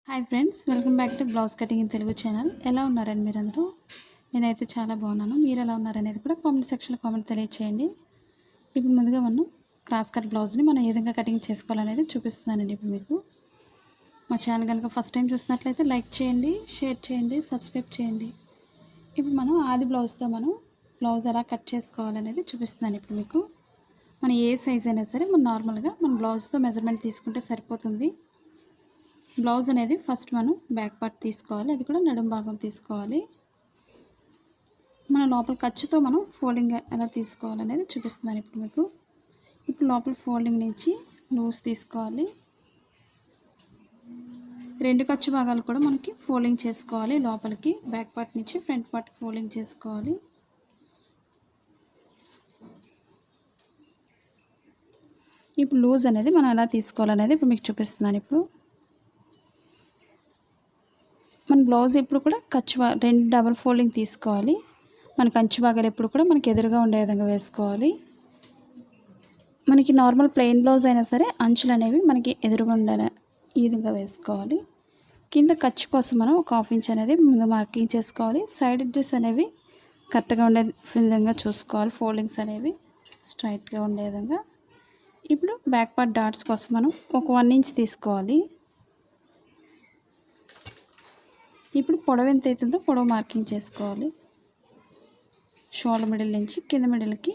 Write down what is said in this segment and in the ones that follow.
Hi friends, welcome back to blouse cutting in Telugu channel. ఎలా ఉన్నారండి మీరందరూ? నేనైతే చాలా బాగున్నాను. మీరు ఎలా ఉన్నారనేది కూడా కామెంట్ సెక్షన్లో కామెంట్ తెలియచేయండి. ఇప్పుడు ముందుగా మనం క్రాస్ కట్ బ్లౌజ్ని మనం ఏ విధంగా కటింగ్ చేసుకోవాలనేది చూపిస్తున్నానండి ఇప్పుడు మీకు. మా ఛానల్ కనుక ఫస్ట్ టైం చూసినట్లయితే లైక్ చేయండి, షేర్ చేయండి, సబ్స్క్రైబ్ చేయండి. ఇప్పుడు మనం ఆది బ్లౌజ్తో మనం బ్లౌజ్ ఎలా కట్ చేసుకోవాలనేది చూపిస్తున్నాను ఇప్పుడు మీకు. మనం ఏ సైజ్ అయినా సరే మనం నార్మల్గా మన బ్లౌజ్తో మెజర్మెంట్ తీసుకుంటే సరిపోతుంది. బ్లౌజ్ అనేది ఫస్ట్ మనం బ్యాక్ పార్ట్ తీసుకోవాలి, అది కూడా నడుం భాగం తీసుకోవాలి. మన లోపల ఖర్చుతో మనం ఫోల్డింగ్ ఎలా తీసుకోవాలనేది చూపిస్తున్నాను ఇప్పుడు మీకు. ఇప్పుడు లోపల ఫోల్డింగ్ నుంచి లూజ్ తీసుకోవాలి. రెండు ఖర్చు భాగాలు కూడా మనకి ఫోల్డింగ్ చేసుకోవాలి. లోపలికి బ్యాక్ పార్ట్ నుంచి ఫ్రంట్ పార్ట్ ఫోల్డింగ్ చేసుకోవాలి. ఇప్పుడు లూజ్ అనేది మనం ఎలా తీసుకోవాలనేది ఇప్పుడు మీకు చూపిస్తున్నాను. ఇప్పుడు మన బ్లౌజ్ ఎప్పుడు కూడా రెండు డబల్ ఫోల్డింగ్ తీసుకోవాలి. మన కంచి భాగాలు ఎప్పుడు కూడా మనకి ఎదురుగా ఉండే విధంగా వేసుకోవాలి. మనకి నార్మల్ ప్లెయిన్ బ్లౌజ్ అయినా సరే అంచులు అనేవి మనకి ఎదురుగా ఉండే ఈ విధంగా వేసుకోవాలి. కింద ఖర్చు కోసం మనం ఒక ½ ఇంచ్ అనేది ముందు మార్కింగ్ చేసుకోవాలి. సైడ్ ఎడ్జెస్ అనేవి కరెక్ట్గా ఉండే విధంగా చూసుకోవాలి. ఫోల్డింగ్స్ అనేవి స్ట్రైట్గా ఉండే విధంగా. ఇప్పుడు బ్యాక్ పార్ట్ డాట్స్ కోసం మనం ఒక 1 ఇంచ్ తీసుకోవాలి. ఇప్పుడు పొడవు ఎంత అవుతుందో పొడవు మార్కింగ్ చేసుకోవాలి. షోల్డర్ మిడిల్ నుంచి కింద మిడిల్కి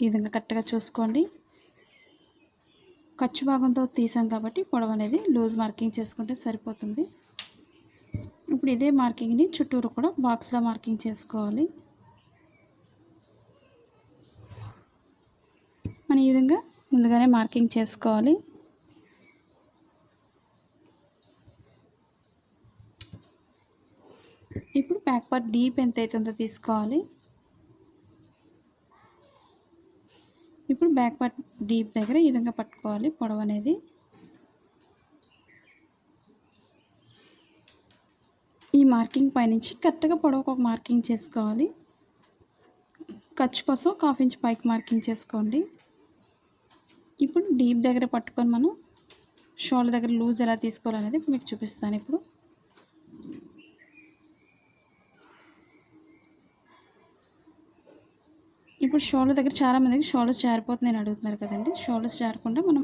ఈ విధంగా కరెక్ట్గా చూసుకోండి. ఖర్చు భాగంతో తీసాం కాబట్టి పొడవు అనేది లూజ్ మార్కింగ్ చేసుకుంటే సరిపోతుంది. ఇప్పుడు ఇదే మార్కింగ్ని చుట్టూరు కూడా బాక్స్లో మార్కింగ్ చేసుకోవాలి. మనం ఈ విధంగా ముందుగానే మార్కింగ్ చేసుకోవాలి. ఇప్పుడు బ్యాక్ పార్ట్ డీప్ ఎంత అవుతుందో తీసుకోవాలి. ఇప్పుడు బ్యాక్ పార్ట్ డీప్ దగ్గర ఈ విధంగా పట్టుకోవాలి పొడవు అనేది. ఈ మార్కింగ్ పైనుంచి కరెక్ట్గా పొడవుకు ఒక మార్కింగ్ చేసుకోవాలి. ఖర్చు కోసం ఒక ½ ఇంచ్ పైకి మార్కింగ్ చేసుకోండి. ఇప్పుడు డీప్ దగ్గర పట్టుకొని మనం షోల్డర్ దగ్గర లూజ్ ఎలా తీసుకోవాలనేది మీకు చూపిస్తాను ఇప్పుడు. ఇప్పుడు షోల్డర్ దగ్గర చాలామందికి షోల్డర్స్ జారిపోతుందని అడుగుతున్నారు కదండి. షోల్డర్స్ జారకుండా మనం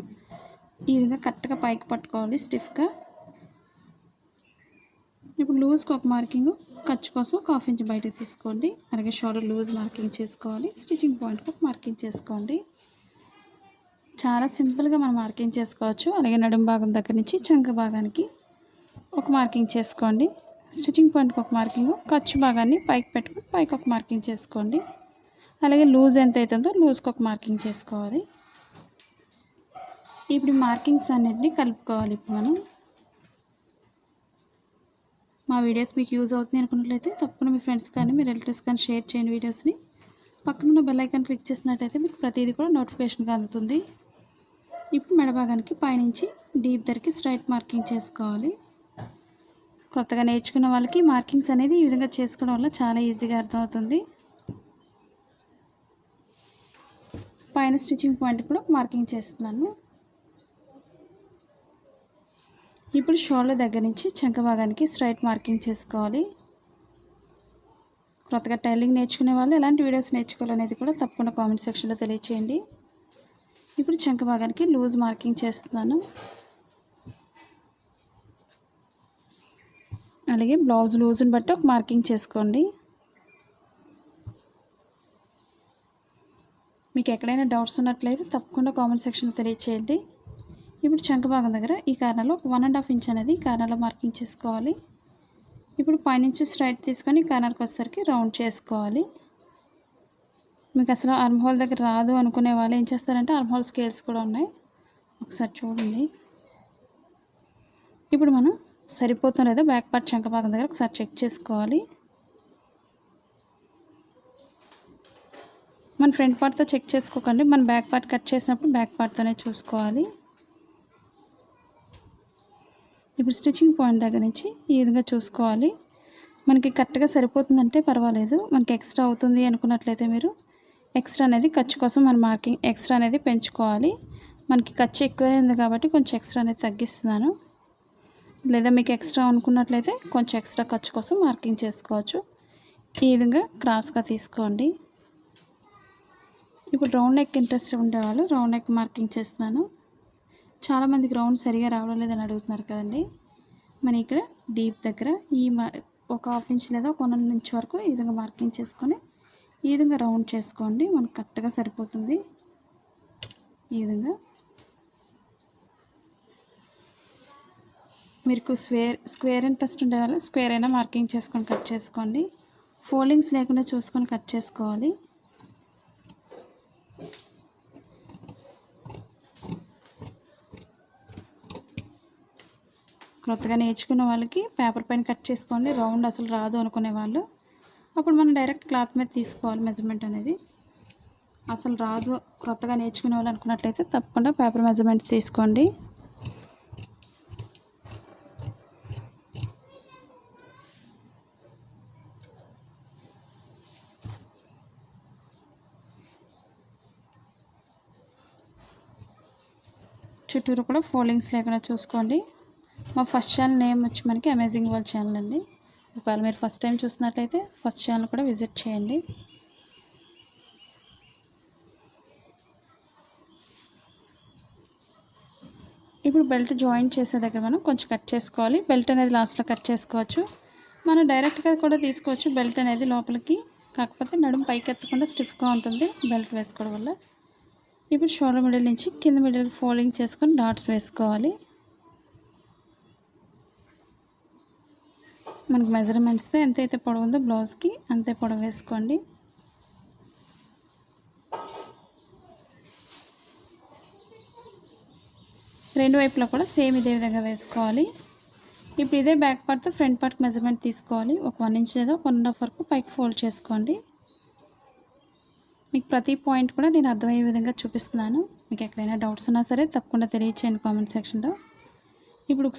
ఈ విధంగా కరెక్ట్గా పైకి పట్టుకోవాలి స్టిఫ్గా. ఇప్పుడు లూజ్కి ఒక మార్కింగ్, ఖర్చు కోసం ఒక ½ ఇంచ్ బయటకు తీసుకోండి. అలాగే షోల్డర్ లూజ్ మార్కింగ్ చేసుకోవాలి. స్టిచ్చింగ్ పాయింట్కి ఒక మార్కింగ్ చేసుకోండి. చాలా సింపుల్గా మనం మార్కింగ్ చేసుకోవచ్చు. అలాగే నడుం భాగం దగ్గర నుంచి చంక భాగానికి ఒక మార్కింగ్ చేసుకోండి. స్టిచ్చింగ్ పాయింట్కి ఒక మార్కింగ్, ఖర్చు భాగాన్ని పైకి పెట్టుకుని పైకి ఒక మార్కింగ్ చేసుకోండి. అలాగే లూజ్ ఎంత అవుతుందో లూజ్కి ఒక మార్కింగ్ చేసుకోవాలి. ఇప్పుడు మార్కింగ్స్ అన్నిటిని కలుపుకోవాలి. ఇప్పుడు మనం మా వీడియోస్ మీకు యూజ్ అవుతుంది అనుకున్నట్లయితే తప్పకుండా మీ ఫ్రెండ్స్ కానీ మీ రిలేటివ్స్ కానీ షేర్ చేయండి వీడియోస్ని. పక్కన బెల్ ఐకాన్ క్లిక్ చేసినట్టయితే మీకు ప్రతిదీ కూడా నోటిఫికేషన్గా అందుతుంది. ఇప్పుడు మెడ భాగానికి పైనుంచి డీప్ దగ్గరికి స్ట్రైట్ మార్కింగ్ చేసుకోవాలి. కొత్తగా నేర్చుకున్న వాళ్ళకి మార్కింగ్స్ అనేది ఈ విధంగా చేసుకోవడం వల్ల చాలా ఈజీగా అర్థమవుతుంది. పైన స్టిచ్చింగ్ పాయింట్ కూడా మార్కింగ్ చేస్తున్నాను. ఇప్పుడు షోల్డర్ దగ్గర నుంచి చంక భాగానికి స్ట్రైట్ మార్కింగ్ చేసుకోవాలి. కొత్తగా టైలింగ్ నేర్చుకునే వాళ్ళు ఎలాంటి వీడియోస్ నేర్చుకోవాలనేది కూడా తప్పకుండా కామెంట్ సెక్షన్లో తెలియచేయండి. ఇప్పుడు చంక భాగానికి లూజ్ మార్కింగ్ చేస్తున్నాను. అలాగే బ్లౌజ్ లూజ్ని బట్టి ఒక మార్కింగ్ చేసుకోండి. మీకు ఎక్కడైనా డౌట్స్ ఉన్నట్లయితే తప్పకుండా కామెంట్ సెక్షన్లో తెలియచేయండి. ఇప్పుడు చంక భాగం దగ్గర ఈ కార్నర్లో 1½ ఇంచ్ అనేది కార్నర్లో మార్కింగ్ చేసుకోవాలి. ఇప్పుడు పైనుంచి స్ట్రైట్ తీసుకొని కార్నర్కి వచ్చేసరికి రౌండ్ చేసుకోవాలి. మీకు అసలు ఆర్మ్ హోల్ దగ్గర రాదు అనుకునే వాళ్ళు ఏం చేస్తారంటే ఆర్మ్ హోల్ స్కేల్స్ కూడా ఉన్నాయి, ఒకసారి చూడండి. ఇప్పుడు మనం సరిపోతుందో లేదో బ్యాక్ పార్ట్ చంక భాగం దగ్గర ఒకసారి చెక్ చేసుకోవాలి. మన ఫ్రంట్ పార్ట్తో చెక్ చేసుకోకండి, మన బ్యాక్ పార్ట్ కట్ చేసినప్పుడు బ్యాక్ పార్ట్తోనే చూసుకోవాలి. ఇప్పుడు స్టిచ్చింగ్ పాయింట్ దగ్గర నుంచి ఈ విధంగా చూసుకోవాలి. మనకి కరెక్ట్గా సరిపోతుందంటే పర్వాలేదు. మనకి ఎక్స్ట్రా అవుతుంది అనుకున్నట్లయితే మీరు ఎక్స్ట్రా అనేది ఖర్చు కోసం మన మార్కింగ్ ఎక్స్ట్రా అనేది పెంచుకోవాలి. మనకి ఖర్చు ఎక్కువైంది కాబట్టి కొంచెం ఎక్స్ట్రా అనేది తగ్గిస్తున్నాను. లేదా మీకు ఎక్స్ట్రా అనుకున్నట్లయితే కొంచెం ఎక్స్ట్రా ఖర్చు కోసం మార్కింగ్ చేసుకోవచ్చు. ఈ విధంగా క్రాస్గా తీసుకోండి. ఇప్పుడు రౌండ్ నెక్ ఇంట్రెస్ట్ ఉండేవాళ్ళు రౌండ్ నెక్ మార్కింగ్ చేస్తున్నాను. చాలామందికి రౌండ్ సరిగా రావడం లేదని అడుగుతున్నారు కదండి. మనం ఇక్కడ డీప్ దగ్గర ఒక 1/2 ఇంచ్ లేదా 1 ఇంచ్ వరకు ఈ విధంగా మార్కింగ్ చేసుకొని ఈ విధంగా రౌండ్ చేసుకోండి. మనకు కరెక్ట్గా సరిపోతుంది. ఈ విధంగా మీకు స్క్వేర్ ఇంట్రెస్ట్ ఉండేవాళ్ళు స్క్వేర్ అయినా మార్కింగ్ చేసుకొని కట్ చేసుకోండి. ఫోల్డింగ్స్ లేకుండా చూసుకొని కట్ చేసుకోవాలి. కొత్తగా నేర్చుకున్న వాళ్ళకి పేపర్ పైన కట్ చేసుకోండి. రౌండ్ అసలు రాదు అనుకునే వాళ్ళు అప్పుడు మనం డైరెక్ట్ క్లాత్ మీద తీసుకోవాలి. మెజర్మెంట్ అనేది అసలు రాదు కొత్తగా నేర్చుకునే వాళ్ళు అనుకున్నట్లయితే తప్పకుండా పేపర్ మెజర్మెంట్ తీసుకోండి. చుట్టూరు కూడా ఫోల్డింగ్స్ లేకుండా చూసుకోండి. మా ఫస్ట్ ఛానల్ నేమ్ వచ్చి మనకి అమేజింగ్ వరల్డ్ ఛానల్ అండి. ఒకవేళ మీరు ఫస్ట్ టైం చూసినట్లయితే ఫస్ట్ ఛానల్ కూడా విజిట్ చేయండి. ఇప్పుడు బెల్ట్ జాయింట్ చేసే దగ్గర మనం కొంచెం కట్ చేసుకోవాలి. బెల్ట్ అనేది లాస్ట్లో కట్ చేసుకోవచ్చు. మనం డైరెక్ట్గా కూడా తీసుకోవచ్చు బెల్ట్ అనేది లోపలికి. కాకపోతే నడుము పైకి ఎత్తకుండా స్టిఫ్గా ఉంటుంది బెల్ట్ వేసుకోవడం వల్ల. ఇప్పుడు షోల్డర్ మిడిల్ నుంచి కింద మిడిల్ ఫోల్డింగ్ చేసుకొని డాట్స్ వేసుకోవాలి. మనకు మెజర్మెంట్స్తో ఎంతైతే పొడవు ఉందో బ్లౌజ్కి అంతే పొడవు వేసుకోండి. రెండు వైపులా కూడా సేమ్ ఇదే విధంగా వేసుకోవాలి. ఇప్పుడు ఇదే బ్యాక్ పార్ట్తో ఫ్రంట్ పార్ట్ మెజర్మెంట్ తీసుకోవాలి. ఒక 1 ఇంచ్ లేదా 1.5 వరకు పైకి ఫోల్డ్ చేసుకోండి. మీకు ప్రతి పాయింట్ కూడా నేను అర్థమయ్యే విధంగా చూపిస్తున్నాను. మీకు ఎక్కడైనా డౌట్స్ ఉన్నా సరే తప్పకుండా తెలియచేయండి కామెంట్ సెక్షన్లో. ఇప్పుడు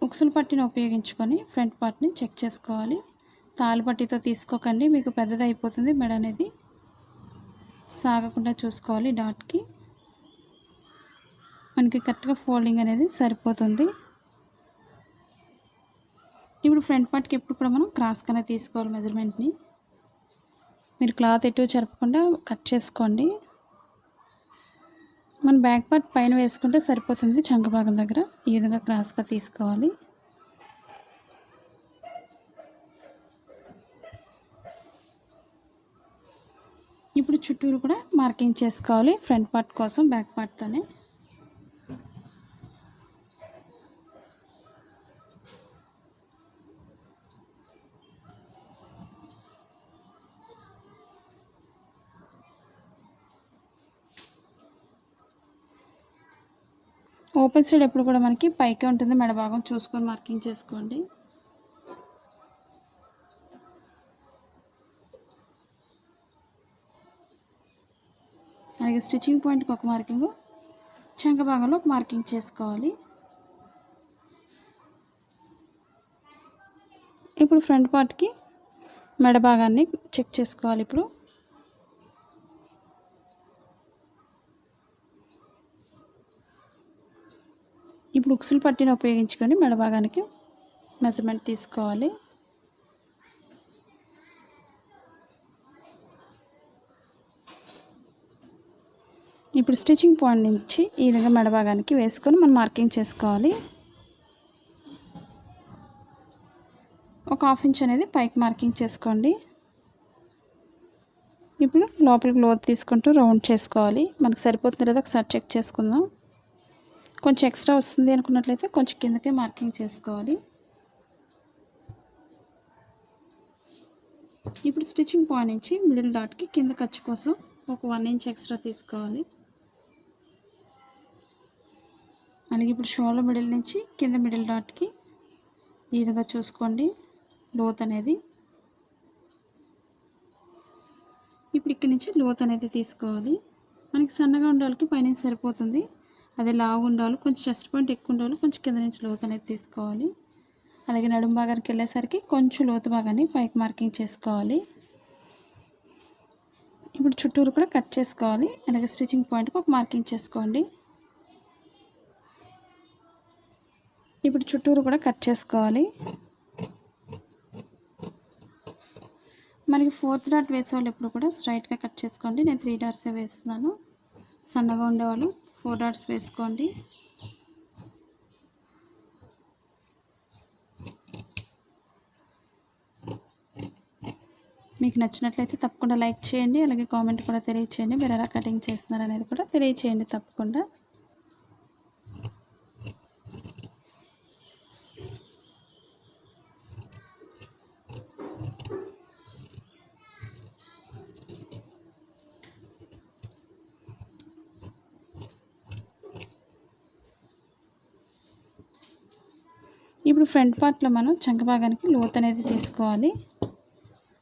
ఉక్సులు పట్టిని ఉపయోగించుకొని ఫ్రంట్ పార్ట్ని చెక్ చేసుకోవాలి. తాళ్ళు పట్టితో తీసుకోకండి, మీకు పెద్దది అయిపోతుంది. మెడ అనేది సాగకుండా చూసుకోవాలి. డాట్కి మనకి కరెక్ట్గా ఫోల్డింగ్ అనేది సరిపోతుంది. ఇప్పుడు ఫ్రంట్ పార్ట్కి ఎప్పుడు కూడా మనం క్రాస్గానే తీసుకోవాలి మెజర్మెంట్ని. మీరు క్లాత్ ఎటు చెరపకుండా కట్ చేసుకోండి. మన బ్యాక్ పార్ట్ పైన వేసుకుంటే సరిపోతుంది. చంక భాగం దగ్గర ఈ విధంగా క్రాస్గా తీసుకోవాలి. ఇప్పుడు చుట్టూరు కూడా మార్కింగ్ చేసుకోవాలి ఫ్రంట్ పార్ట్ కోసం బ్యాక్ పార్ట్తోనే. ఓపెన్ సైడ్ ఎప్పుడు కూడా మనకి పైకే ఉంటుంది. మెడ భాగం చూసుకొని మార్కింగ్ చేసుకోండి. అలాగే స్టిచ్చింగ్ పాయింట్కి ఒక మార్కింగ్, చంక భాగంలో ఒక మార్కింగ్ చేసుకోవాలి. ఇప్పుడు ఫ్రంట్ పార్ట్కి మెడ భాగాన్ని చెక్ చేసుకోవాలి. ఇప్పుడు ఉక్సులు పట్టిని ఉపయోగించుకొని మెడ భాగానికి మెజర్మెంట్ తీసుకోవాలి. ఇప్పుడు స్టిచ్చింగ్ పాయింట్ నుంచి ఈ విధంగా మెడ భాగానికి వేసుకొని మనం మార్కింగ్ చేసుకోవాలి. ఒక 1/2 ఇంచ్ అనేది పైకి మార్కింగ్ చేసుకోండి. ఇప్పుడు లోపలికి లోతు తీసుకుంటూ రౌండ్ చేసుకోవాలి. మనకు సరిపోతుంది లేదా ఒకసారి చెక్ చేసుకుందాం. కొంచెం ఎక్స్ట్రా వస్తుంది అనుకున్నట్లయితే కొంచెం కిందకే మార్కింగ్ చేసుకోవాలి. ఇప్పుడు స్టిచ్చింగ్ పాయింట్ నుంచి మిడిల్ డాట్కి కింద ఖర్చు కోసం ఒక 1 ఇంచ్ ఎక్స్ట్రా తీసుకోవాలి. అలాగే ఇప్పుడు షోల్డర్ మిడిల్ నుంచి కింద మిడిల్ డాట్కి ఈ విధంగా చూసుకోండి లోత్ అనేది. ఇప్పుడు ఇక్కడి నుంచి లోత్ అనేది తీసుకోవాలి. మనకి సన్నగా ఉండే వాళ్ళకి పైన సరిపోతుంది. అదే లావు ఉండాలి, కొంచెం చెస్ట్ పాయింట్ ఎక్కువ ఉండాలి, కొంచెం కింద నుంచి లోతు అనేది తీసుకోవాలి. అలాగే నడుము భాగానికి వెళ్ళేసరికి కొంచెం లోతు భాగాన్ని పైకి మార్కింగ్ చేసుకోవాలి. ఇప్పుడు చుట్టూరు కూడా కట్ చేసుకోవాలి. అలాగే స్టిచ్చింగ్ పాయింట్కి ఒక మార్కింగ్ చేసుకోండి. ఇప్పుడు చుట్టూరు కూడా కట్ చేసుకోవాలి. మనకి 4th డాట్ వేసేవాళ్ళు ఎప్పుడు కూడా స్ట్రైట్గా కట్ చేసుకోండి. నేను 3 డాట్సే వేస్తున్నాను. సన్నగా ఉండేవాళ్ళు 4 డాట్స్ వేసుకోండి. మీకు నచ్చినట్లయితే తప్పకుండా లైక్ చేయండి. అలాగే కామెంట్ కూడా తెలియచేయండి. మీరు ఎలా కటింగ్ చేస్తున్నారు అనేది కూడా తెలియచేయండి తప్పకుండా. ఇప్పుడు ఫ్రంట్ పార్ట్లో మనం చంక భాగానికి లోతు అనేది తీసుకోవాలి.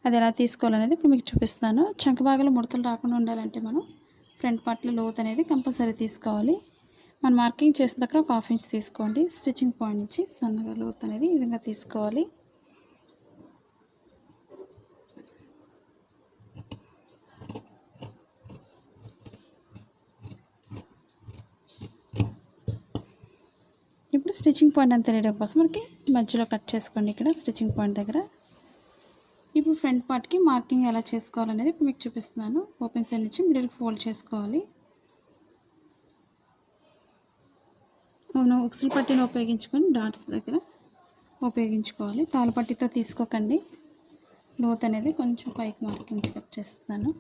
అది ఎలా తీసుకోవాలనేది ఇప్పుడు మీకు చూపిస్తాను. చంక భాగంలో ముడతలు రాకుండా ఉండాలంటే మనం ఫ్రంట్ పార్ట్లో లోతు అనేది కంపల్సరీ తీసుకోవాలి. మనం మార్కింగ్ చేసిన దగ్గర ఒక 1/2 ఇంచ్ తీసుకోండి. స్టిచ్చింగ్ పాయింట్ నుంచి సన్నగా లోతు అనేది ఈ విధంగా తీసుకోవాలి. ఇప్పుడు స్టిచ్చింగ్ పాయింట్ అని తెలియడం కోసం మనకి మధ్యలో కట్ చేసుకోండి. ఇక్కడ స్టిచ్చింగ్ పాయింట్ దగ్గర. ఇప్పుడు ఫ్రంట్ పార్ట్కి మార్కింగ్ ఎలా చేసుకోవాలనేది ఇప్పుడు మీకు చూపిస్తున్నాను. ఓపెన్ సైడ్ నుంచి మిడిల్ ఫోల్డ్ చేసుకోవాలి. మనం ఉక్సులు పట్టీని ఉపయోగించుకొని డాట్స్ దగ్గర ఉపయోగించుకోవాలి. తాళపట్టితో తీసుకోకండి. లోత్ అనేది కొంచెం పైకి మార్కింగ్ కట్ చేస్తున్నాను.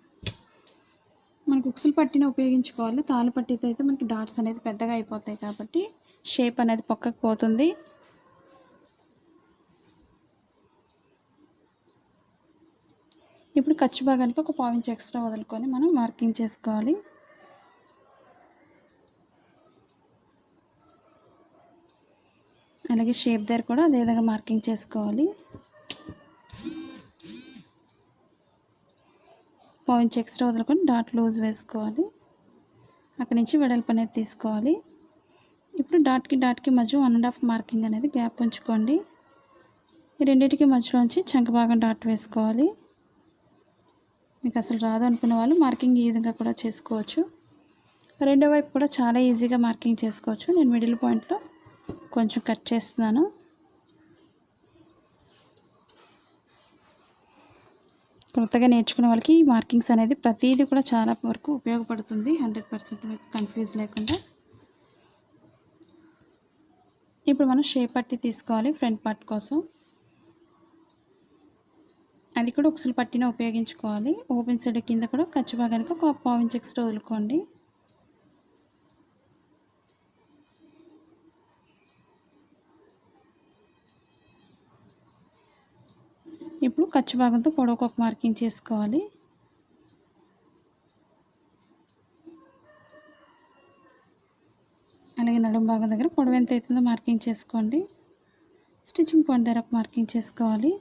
మనకు ఉక్సులు పట్టీని ఉపయోగించుకోవాలి. తాళపట్టితో అయితే మనకి డాట్స్ అనేది పెద్దగా అయిపోతాయి కాబట్టి షేప్ అనేది పక్కకు పోతుంది. ఇప్పుడు ఖర్చు భాగానికి ఒక 1/4 ఇంచ్ ఎక్స్ట్రా వదులుకొని మనం మార్కింగ్ చేసుకోవాలి. అలాగే షేప్ దగ్గర కూడా అదే విధంగా మార్కింగ్ చేసుకోవాలి. 1/4 ఇంచ్ ఎక్స్ట్రా వదులుకొని డాట్ లూజ్ వేసుకోవాలి. అక్కడి నుంచి వెడల్పు అనేది తీసుకోవాలి. ఇప్పుడు డాట్కి మధ్య 1.5 మార్కింగ్ అనేది గ్యాప్ ఉంచుకోండి. ఈ రెండింటికి మధ్యలోంచి చంక భాగం డాట్ వేసుకోవాలి. మీకు అసలు రాదు అనుకునే వాళ్ళు మార్కింగ్ ఈ విధంగా కూడా చేసుకోవచ్చు. రెండో వైపు కూడా చాలా ఈజీగా మార్కింగ్ చేసుకోవచ్చు. నేను మిడిల్ పాయింట్లో కొంచెం కట్ చేస్తున్నాను. కొత్తగా నేర్చుకునే వాళ్ళకి ఈ మార్కింగ్స్ అనేది ప్రతిదీ కూడా చాలా వరకు ఉపయోగపడుతుంది. 100% మీకు కన్ఫ్యూజ్ లేకుండా. ఇప్పుడు మనం షేప్ పట్టి తీసుకోవాలి ఫ్రంట్ పార్ట్ కోసం. అది కూడా ఉక్సులు పట్టిన ఉపయోగించుకోవాలి. ఓపెన్ సైడ్ కింద కూడా ఖర్చు భాగానికి ఒక 1/4 ఇంచ్ ఎక్స్ట్రా వదులుకోండి. ఇప్పుడు ఖర్చు భాగంతో పొడవుకు ఒక మార్కింగ్ చేసుకోవాలి. అలాగే నడుము భాగం దగ్గర పొడవు ఎంత అవుతుందో మార్కింగ్ చేసుకోండి. స్టిచ్చింగ్ పాయింట్ దగ్గర ఒక మార్కింగ్ చేసుకోవాలి.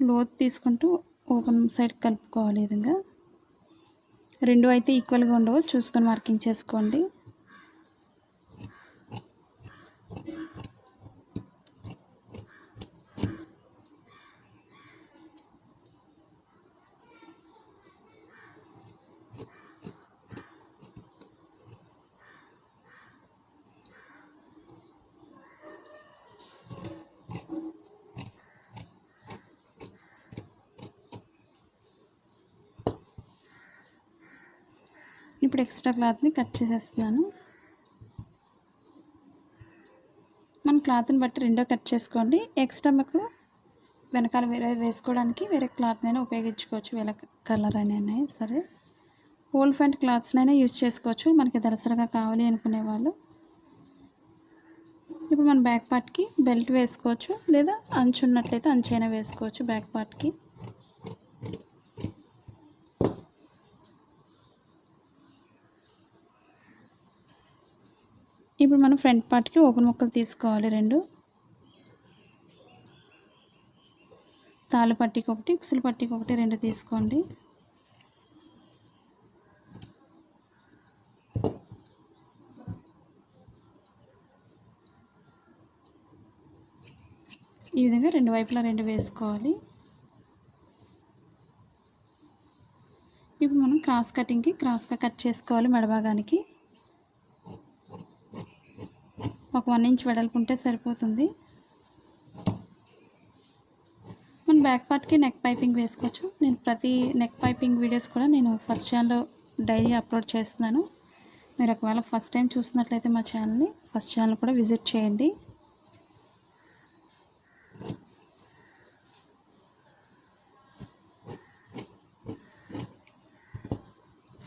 లోతు తీసుకుంటూ ఓపెన్ సైడ్ కలుపుకోవాలి. ఈ విధంగా రెండు అయితే ఈక్వల్గా ఉండవు, చూసుకొని మార్కింగ్ చేసుకోండి. ఇప్పుడు ఎక్స్ట్రా క్లాత్ని కట్ చేసేస్తున్నాను. మన క్లాత్ని బట్టి రెండో కట్ చేసుకోండి. ఎక్స్ట్రా మీకు వెనకాల వేరే వేసుకోవడానికి వేరే క్లాత్నైనా ఉపయోగించుకోవచ్చు. వేరే కలర్ అయినా సరే. ఓల్డ్ ఫ్రంట్ క్లాత్స్నైనా యూజ్ చేసుకోవచ్చు మనకి దళసరిగా కావాలి అనుకునే వాళ్ళు. ఇప్పుడు మన బ్యాక్ పార్ట్కి బెల్ట్ వేసుకోవచ్చు, లేదా అంచు ఉన్నట్లయితే అంచు అయినా వేసుకోవచ్చు బ్యాక్ పార్ట్కి. ఇప్పుడు మనం ఫ్రంట్ పార్ట్కి ఓపెన్ ముక్కలు తీసుకోవాలి. రెండు తాళ్ళు పట్టీకి ఒకటి, ఉక్సులు పట్టీకి ఒకటి, రెండు తీసుకోండి. ఈ విధంగా రెండు వైపులా రెండు వేసుకోవాలి. ఇప్పుడు మనం క్రాస్ కటింగ్కి క్రాస్గా కట్ చేసుకోవాలి మెడభాగానికి. ఒక 1 ఇంచ్ వెడల్పు ఉంటే సరిపోతుంది. మన బ్యాక్ పార్ట్కి నెక్ పైపింగ్ వేసుకోవచ్చు. నేను ప్రతి నెక్ పైపింగ్ వీడియోస్ కూడా నేను ఫస్ట్ ఛానల్లో డైలీ అప్లోడ్ చేస్తున్నాను. మీరు ఒకవేళ ఫస్ట్ టైం చూస్తున్నట్లయితే మా ఛానల్ని ఫస్ట్ ఛానల్ కూడా విజిట్ చేయండి.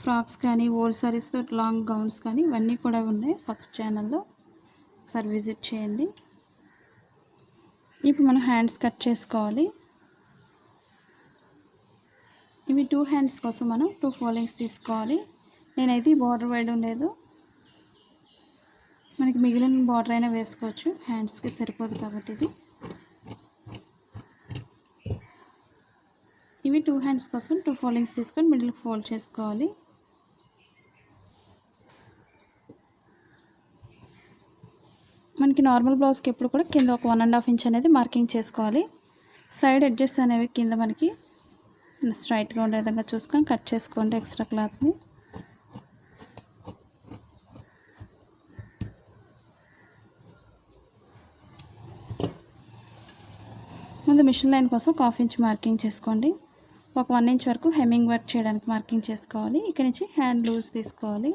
ఫ్రాక్స్ కానీ ఓల్డ్ సారీస్తో లాంగ్ గౌన్స్ కానీ ఇవన్నీ కూడా ఉన్నాయి ఫస్ట్ ఛానల్లో, ఒకసారి విజిట్ చేయండి. ఇప్పుడు మనం హ్యాండ్స్ కట్ చేసుకోవాలి. ఇవి 2 హ్యాండ్స్ కోసం మనం 2 ఫోల్డింగ్స్ తీసుకోవాలి. నేనైతే ఈ బార్డర్ వేయడం లేదు, మనకి మిగిలిన బార్డర్ అయినా వేసుకోవచ్చు, హ్యాండ్స్కి సరిపోదు కాబట్టి ఇది. ఇవి 2 హ్యాండ్స్ కోసం 2 ఫోల్డింగ్స్ తీసుకొని మిడిల్ ఫోల్డ్ చేసుకోవాలి. మనకి నార్మల్ బ్లౌజ్కి ఎప్పుడు కూడా కింద ఒక 1.5 ఇంచ్ అనేది మార్కింగ్ చేసుకోవాలి. సైడ్ ఎడ్జెస్ అనేవి కింద మనకి స్ట్రైట్గా ఉండే విధంగా చూసుకొని కట్ చేసుకోండి ఎక్స్ట్రా క్లాత్ని. ముందు మిషన్ లైన్ కోసం 1/2 ఇంచ్ మార్కింగ్ చేసుకోండి. ఒక 1 ఇంచ్ వరకు హెమ్మింగ్ వర్క్ చేయడానికి మార్కింగ్ చేసుకోవాలి. ఇక్కడ నుంచి హ్యాండ్ లూజ్ తీసుకోవాలి.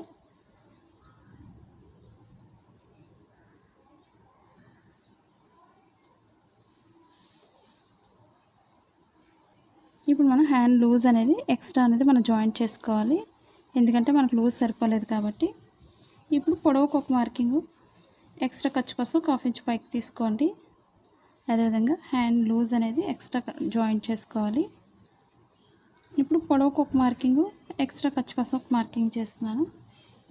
ఇప్పుడు మనం హ్యాండ్ లూజ్ అనేది ఎక్స్ట్రా అనేది మనం జాయింట్ చేసుకోవాలి, ఎందుకంటే మనకు లూజ్ సరిపోలేదు కాబట్టి. ఇప్పుడు పొడవుకు ఒక మార్కింగ్ ఎక్స్ట్రా ఖర్చు కోసం 1/2 ఇంచ్ పైకి తీసుకోండి. అదేవిధంగా హ్యాండ్ లూజ్ అనేది ఎక్స్ట్రా జాయింట్ చేసుకోవాలి. ఇప్పుడు పొడవుకు ఒక మార్కింగ్ ఎక్స్ట్రా ఖర్చు కోసం ఒక మార్కింగ్ చేస్తున్నాను.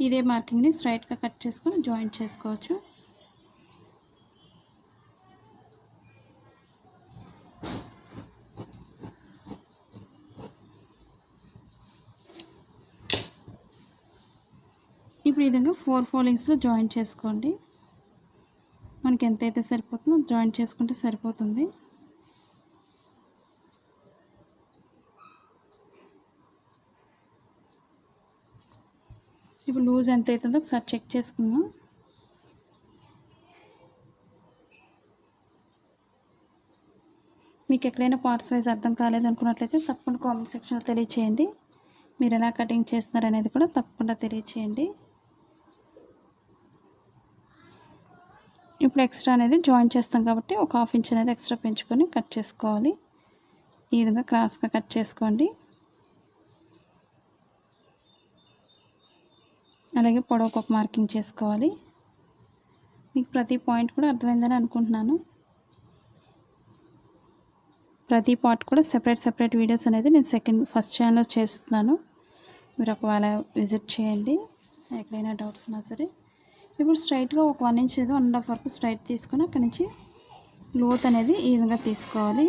ఇదే మార్కింగ్ని స్ట్రైట్గా కట్ చేసుకొని జాయింట్ చేసుకోవచ్చు. ఇప్పుడు ఈ విధంగా 4 ఫోల్డింగ్స్లో జాయిన్ చేసుకోండి. మనకి ఎంతైతే సరిపోతుందో జాయిన్ చేసుకుంటే సరిపోతుంది. ఇప్పుడు లూజ్ ఎంత అవుతుందో ఒకసారి చెక్ చేసుకుందాం. మీకు ఎక్కడైనా పార్ట్స్ వైజ్ అర్థం కాలేదు అనుకున్నట్లయితే తప్పకుండా కామెంట్ సెక్షన్లో తెలియచేయండి. మీరు ఎలా కటింగ్ చేస్తున్నారు అనేది కూడా తప్పకుండా తెలియచేయండి. ఇప్పుడు ఎక్స్ట్రా అనేది జాయిన్ చేస్తాం కాబట్టి ఒక 1/2 ఇంచ్ అనేది ఎక్స్ట్రా పెంచుకొని కట్ చేసుకోవాలి. ఈ విధంగా క్రాస్గా కట్ చేసుకోండి. అలాగే పొడవుకు ఒక మార్కింగ్ చేసుకోవాలి. మీకు ప్రతి పాయింట్ కూడా అర్థమైందని అనుకుంటున్నాను. ప్రతి పార్ట్ కూడా సెపరేట్ వీడియోస్ అనేది నేను ఫస్ట్ ఛానల్లో చేస్తున్నాను. మీరు ఒకవేళ విజిట్ చేయండి ఎక్కడైనా డౌట్స్ ఉన్నా సరే. ఇప్పుడు స్ట్రైట్గా ఒక 1 ఇంచ్ ఏదో 1.5 వరకు స్ట్రైట్ తీసుకొని అక్కడి నుంచి లోత్ అనేది ఈ విధంగా తీసుకోవాలి.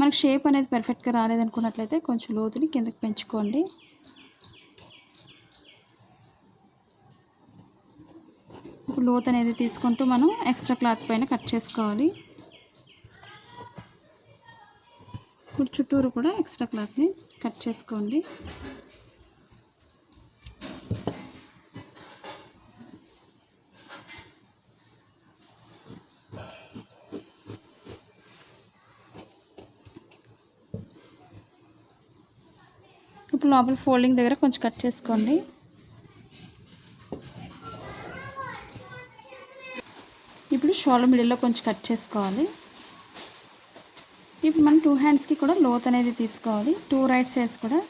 మనకు షేప్ అనేది పర్ఫెక్ట్గా రాలేదనుకున్నట్లయితే కొంచెం లోతుని కిందకి పెంచుకోండి. ఇప్పుడు లోత్ అనేది తీసుకుంటూ మనం ఎక్స్ట్రా క్లాత్ పైన కట్ చేసుకోవాలి. ఇప్పుడు చుట్టూరు కూడా ఎక్స్ట్రా క్లాత్ని కట్ చేసుకోండి. ఇప్పుడు లోపల ఫోల్డింగ్ దగ్గర కొంచెం కట్ చేసుకోండి. ఇప్పుడు షోల్డర్ మిడిల్లో కొంచెం కట్ చేసుకోవాలి. ఇప్పుడు మనం 2 హ్యాండ్స్కి కూడా లోత్ అనేది తీసుకోవాలి. 2 రైట్ సైడ్స్ కూడా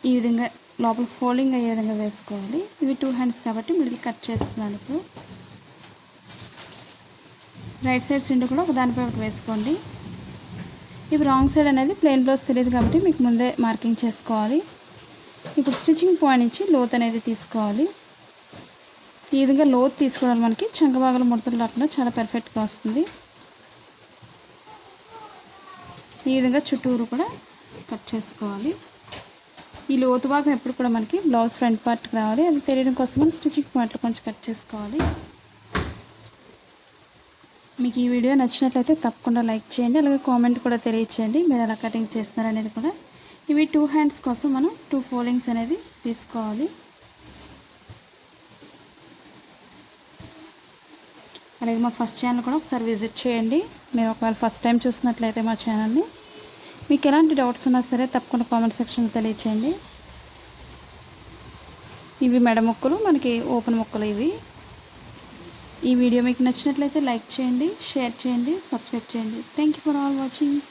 ఈ విధంగా లోపల ఫోల్డింగ్ అయ్యే విధంగా వేసుకోవాలి. ఇవి 2 హ్యాండ్స్ కాబట్టి మిడిల్ కట్ చేస్తున్నాను. ఇప్పుడు రైట్ సైడ్స్ రెండు కూడా ఒకదానిపై ఒకటి వేసుకోండి. ఇప్పుడు రాంగ్ సైడ్ అనేది ప్లెయిన్ బ్లౌజ్ తెలియదు కాబట్టి మీకు ముందే మార్కింగ్ చేసుకోవాలి. ఇప్పుడు స్టిచ్చింగ్ పాయింట్ నుంచి లోత్ అనేది తీసుకోవాలి. ఈ విధంగా లోత్ తీసుకోవడం మనకి చంకబాగల ముడతలు రాకుండా చాలా పర్ఫెక్ట్గా వస్తుంది. ఈ విధంగా చుట్టూరు కూడా కట్ చేసుకోవాలి. ఈ లోతు భాగం ఎప్పుడు కూడా మనకి బ్లౌజ్ ఫ్రంట్ పార్ట్కి రావాలి. అది తెలియడం కోసం మనం స్టిచ్చింగ్ పాయింట్లో కొంచెం కట్ చేసుకోవాలి. మీకు ఈ వీడియో నచ్చినట్లయితే తప్పకుండా లైక్ చేయండి. అలాగే కామెంట్ కూడా తెలియచేయండి మీరు ఎలా కటింగ్ చేస్తున్నారు అనేది కూడా. ఇవి 2 హ్యాండ్స్ కోసం మనం 2 ఫోల్డింగ్స్ అనేది తీసుకోవాలి. అలాగే మా ఫస్ట్ ఛానల్ కూడా ఒకసారి విజిట్ చేయండి. మీరు ఒకవేళ ఫస్ట్ టైం చూస్తున్నట్లయితే మా ఛానల్ని, మీకు ఎలాంటి డౌట్స్ ఉన్నా సరే తప్పకుండా కామెంట్ సెక్షన్లో తెలియచేయండి. ఇవి మెడ ముక్కలు, మనకి ఓపెన్ ముక్కలు ఇవి. ఈ వీడియో మీకు నచ్చినట్లయితే లైక్ చేయండి, షేర్ చేయండి, సబ్స్క్రైబ్ చేయండి. Thank you for all watching.